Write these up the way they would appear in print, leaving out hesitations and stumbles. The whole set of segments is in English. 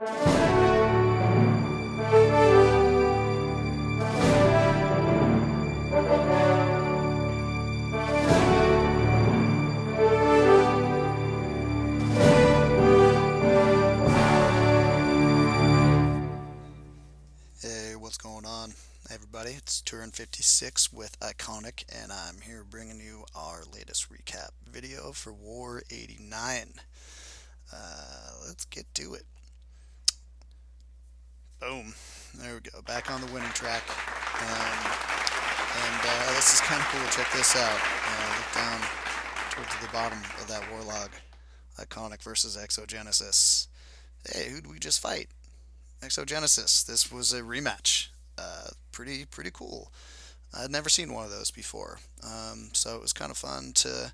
Hey, what's going on, everybody? It's Turin 56 with iKonik, and I'm here bringing you our latest recap video for War 89. Let's get to it. Boom. There we go. Back on the winning track. This is kind of cool. Check this out. Look down towards the bottom of that war log. iKonik versus Exogenesis. Hey, who'd we just fight? Exogenesis. This was a rematch. Pretty cool. I'd never seen one of those before, so it was kind of fun to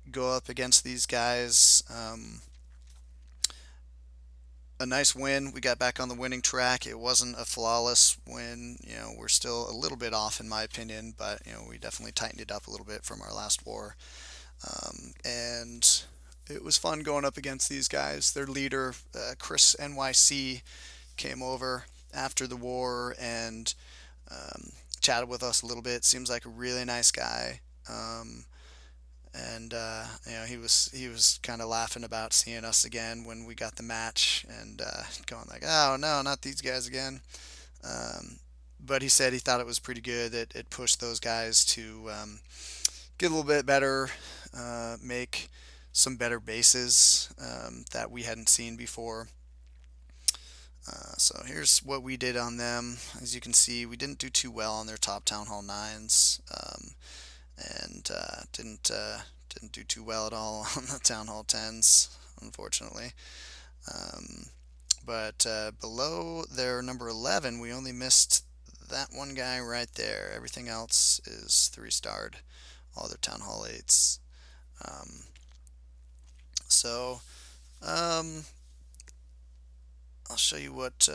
go up against these guys. A nice win. We got back on the winning track. It wasn't a flawless win. We're still a little bit off in my opinion, but we definitely tightened it up a little bit from our last war. And it was fun going up against these guys. Their leader, Chris NYC, came over after the war and chatted with us a little bit. Seems like a really nice guy. He was kind of laughing about seeing us again when we got the match and going like, oh no, not these guys again. But he said he thought it was pretty good that it pushed those guys to get a little bit better, make some better bases that we hadn't seen before. So here's what we did on them. As you can see, we didn't do too well on their top Town Hall 9s, and didn't do too well at all on the Town Hall 10s, unfortunately. But below their number 11, we only missed that one guy right there. Everything else is 3-starred, all their Town Hall 8s. I'll show you what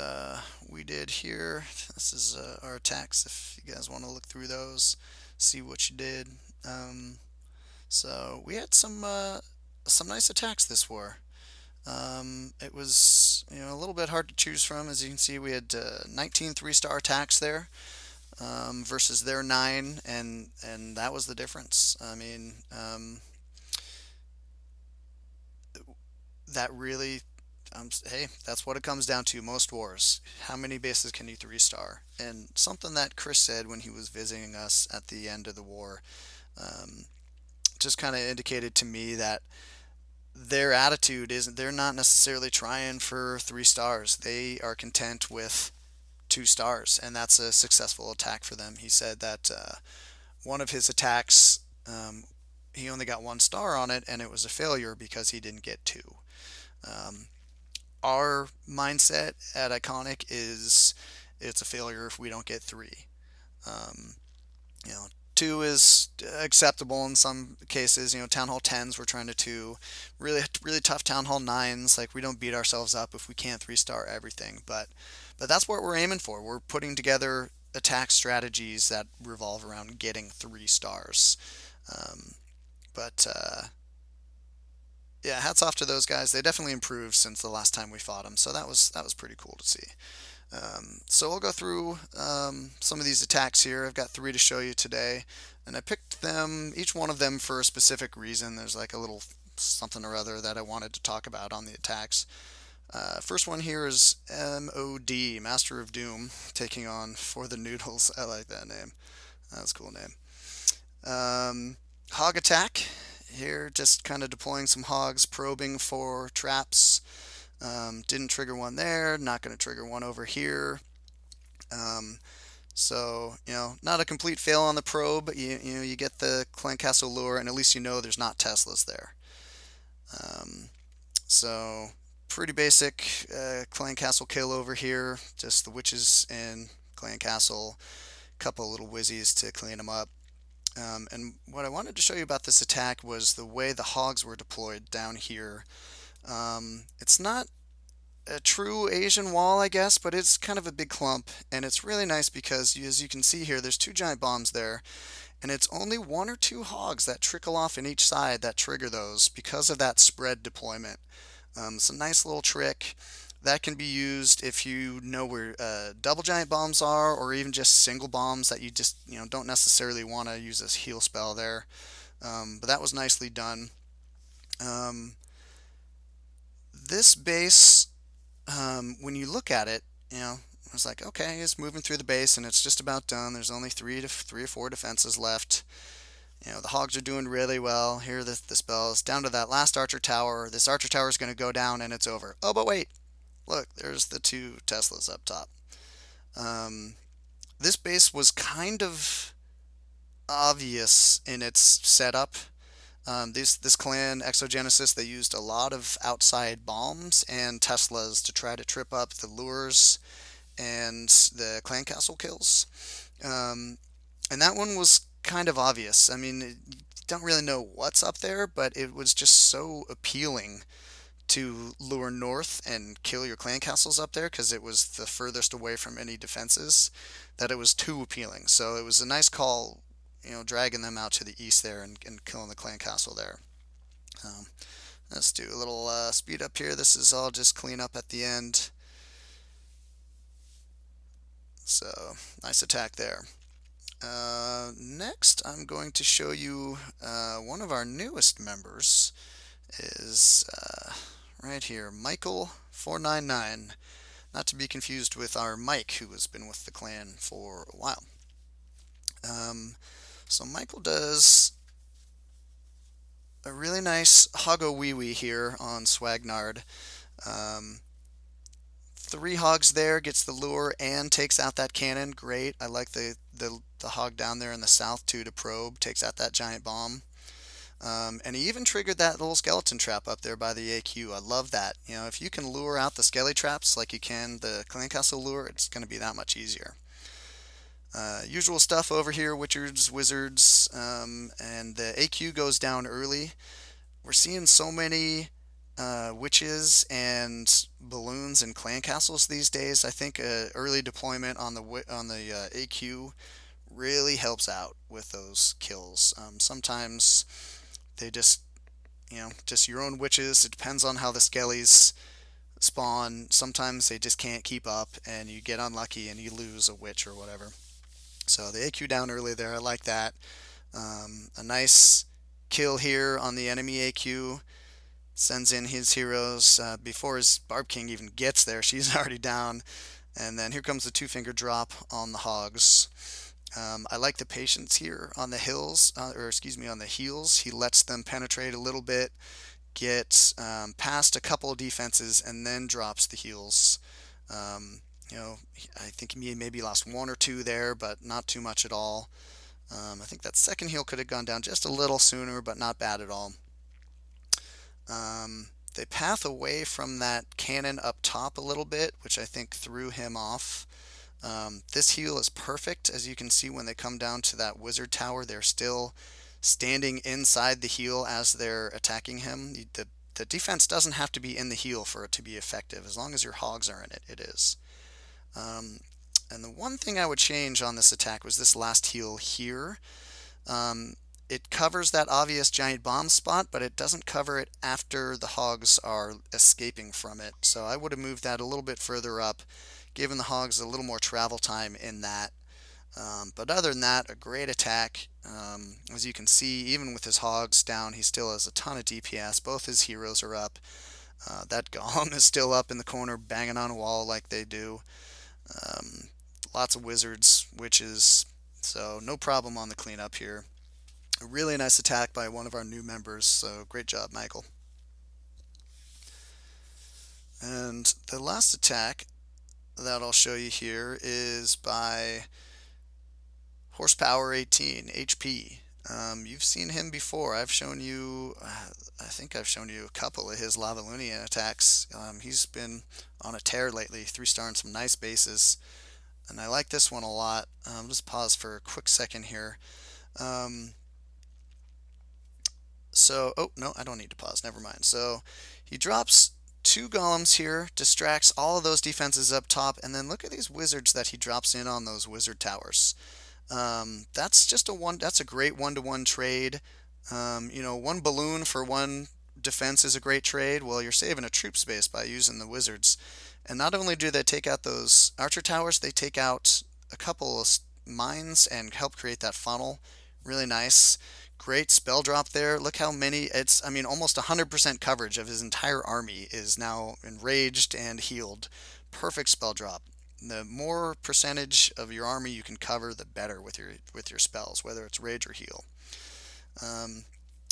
we did here. This is our attacks if you guys want to look through those, see what you did. So we had some nice attacks this war. It was a little bit hard to choose from. As you can see, we had 19 3-star attacks there versus their 9, and that was the difference. I mean, that really, hey, that's what it comes down to most wars. How many bases can you 3-star? And something that Chris said when he was visiting us at the end of the war just kind of indicated to me that their attitude isn't, they're not necessarily trying for 3 stars. They are content with 2 stars, and that's a successful attack for them. He said that one of his attacks, he only got 1 star on it, and it was a failure because he didn't get 2. Our mindset at iKonik is it's a failure if we don't get 3. 2 is acceptable in some cases. Town Hall 10s we're trying to 2. Really tough Town Hall 9s. Like, we don't beat ourselves up if we can't 3-star everything. But that's what we're aiming for. We're putting together attack strategies that revolve around getting 3 stars. Yeah, hats off to those guys. They definitely improved since the last time we fought them, so that was pretty cool to see. So we'll go through some of these attacks here. I've got 3 to show you today, and I picked them, each one of them, for a specific reason. There's like a little something or other that I wanted to talk about on the attacks. First one here is MOD, Master of Doom, taking on For the Noodles. I like that name. That's a cool name. Hog Attack. Here, just kind of deploying some hogs, probing for traps. Didn't trigger one there, not going to trigger one over here. So, not a complete fail on the probe, but you get the clan castle lure, and at least there's not Teslas there. So, pretty basic clan castle kill over here. Just the witches in clan castle, couple little whizzies to clean them up. And what I wanted to show you about this attack was the way the hogs were deployed down here. It's not a true Asian wall, I guess, but it's kind of a big clump, and it's really nice because, as you can see here, there's 2 giant bombs there, and it's only 1 or 2 hogs that trickle off in each side that trigger those because of that spread deployment. It's a nice little trick. That can be used if you know where double giant bombs are, or even just single bombs that you just don't necessarily want to use this heal spell there. But that was nicely done. Um, this base, when you look at it, I was like, okay, it's moving through the base and it's just about done. There's only three or four defenses left. The hogs are doing really well. Here are the spells. Down to that last archer tower. This archer tower is going to go down and it's over. Oh, but wait. Look, there's the two Teslas up top. Um, this base was kind of obvious in its setup. This clan, Exogenesis, they used a lot of outside bombs and Teslas to try to trip up the lures and the clan castle kills. Um, and that one was kind of obvious. I mean, you don't really know what's up there, but it was just so appealing to lure north and kill your clan castles up there because it was the furthest away from any defenses that it was too appealing. So it was a nice call, dragging them out to the east there and killing the clan castle there. Um, let's do a little speed up here. This is all just clean up at the end. So nice attack there. Next, I'm going to show you one of our newest members is right here, Michael 499. Not to be confused with our Mike, who has been with the clan for a while. So Michael does a really nice hogowiwi here on Swagnard. 3 hogs there, gets the lure and takes out that cannon. Great. I like the hog down there in the south too to probe. Takes out that giant bomb. And he even triggered that little skeleton trap up there by the AQ. I love that. If you can lure out the skelly traps like you can the clan castle lure, it's going to be that much easier. Usual stuff over here, witchers, wizards, and the AQ goes down early. We're seeing so many witches and balloons and clan castles these days. I think early deployment on the AQ really helps out with those kills. Sometimes they just your own witches. It depends on how the skellies spawn. Sometimes they just can't keep up and you get unlucky and you lose a witch or whatever. So the AQ down early there, I like that. A nice kill here on the enemy AQ. Sends in his heroes before his Barb King even gets there. She's already down. And then here comes the 2-finger drop on the hogs. I like the patience here on the hills, on the heels. He lets them penetrate a little bit, get past a couple of defenses, and then drops the heels. I think he maybe lost 1 or 2 there, but not too much at all. I think that second heel could have gone down just a little sooner, but not bad at all. They path away from that cannon up top a little bit, which I think threw him off. This heal is perfect. As you can see, when they come down to that wizard tower, they're still standing inside the heal as they're attacking him. The defense doesn't have to be in the heal for it to be effective. As long as your hogs are in it, it is. And the one thing I would change on this attack was this last heal here. It covers that obvious giant bomb spot, but it doesn't cover it after the hogs are escaping from it. So I would have moved that a little bit further up, given the hogs a little more travel time in that. But other than that, a great attack. As you can see, even with his hogs down, he still has a ton of DPS. Both his heroes are up. That golem is still up in the corner, banging on a wall like they do. Lots of wizards, witches, so no problem on the cleanup here. A really nice attack by one of our new members, so great job, Michael. And the last attack that I'll show you here is by Horsepower 18, HP. You've seen him before. I think I've shown you a couple of his Lavalunian attacks. He's been on a tear lately, 3-starring some nice bases. And I like this one a lot. Just pause for a quick second here. Oh, no, I don't need to pause. Never mind. So he drops 2 golems here, distracts all of those defenses up top, and then look at these wizards that he drops in on those wizard towers. That's a great 1-to-1 trade. 1 balloon for 1 defense is a great trade. Well, you're saving a troop space by using the wizards. And not only do they take out those archer towers, they take out a couple of mines and help create that funnel. Really nice. Great spell drop there. Look how many, I mean, almost 100% coverage of his entire army is now enraged and healed. Perfect spell drop. The more percentage of your army you can cover, the better with your spells, whether it's rage or heal. Um,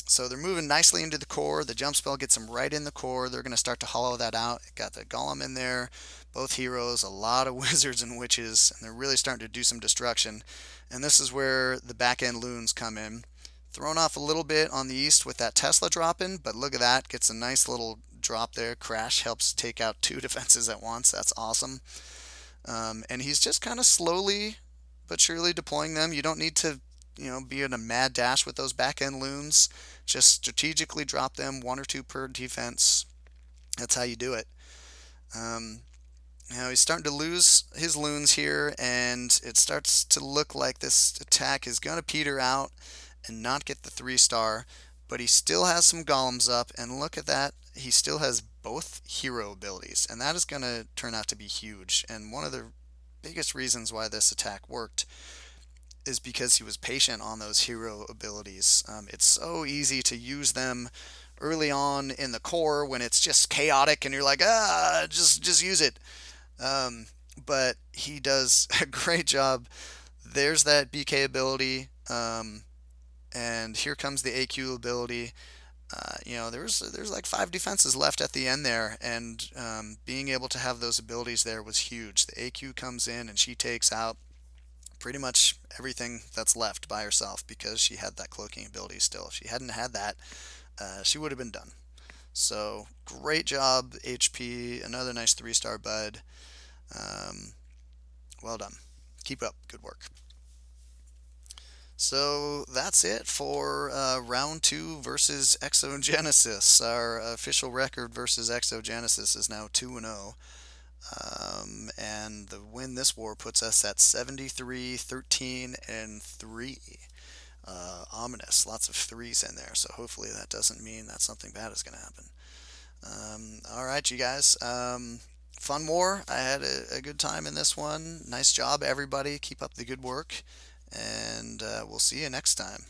so they're moving nicely into the core. The jump spell gets them right in the core. They're going to start to hollow that out. Got the golem in there, both heroes, a lot of wizards and witches, and they're really starting to do some destruction. And this is where the back end loons come in. Thrown off a little bit on the east with that Tesla dropping, but look at that. Gets a nice little drop there. Crash helps take out 2 defenses at once. That's awesome. And he's just kind of slowly but surely deploying them. You don't need to be in a mad dash with those back end loons. Just strategically drop them, 1 or 2 per defense. That's how you do it. He's starting to lose his loons here, and it starts to look like this attack is going to peter out and not get the 3-star, but he still has some golems up, and look at that. He still has both hero abilities, and that is going to turn out to be huge. And one of the biggest reasons why this attack worked is because he was patient on those hero abilities. It's so easy to use them early on in the core when it's just chaotic and you're like, just use it. But he does a great job. There's that BK ability, and here comes the AQ ability. There's like 5 defenses left at the end there, and being able to have those abilities there was huge. The AQ comes in and she takes out pretty much everything that's left by herself because she had that cloaking ability still. If she hadn't had that, she would have been done. So great job, HP. Another nice 3-star bud. Well done. Keep up. Good work. So that's it for round 2 versus Exogenesis. Our official record versus Exogenesis is now 2-0. And the win this war puts us at 73, 13, and 3. Ominous. Lots of 3s in there. So hopefully that doesn't mean that something bad is going to happen. All right, you guys. Fun war. I had a good time in this one. Nice job, everybody. Keep up the good work. And we'll see you next time.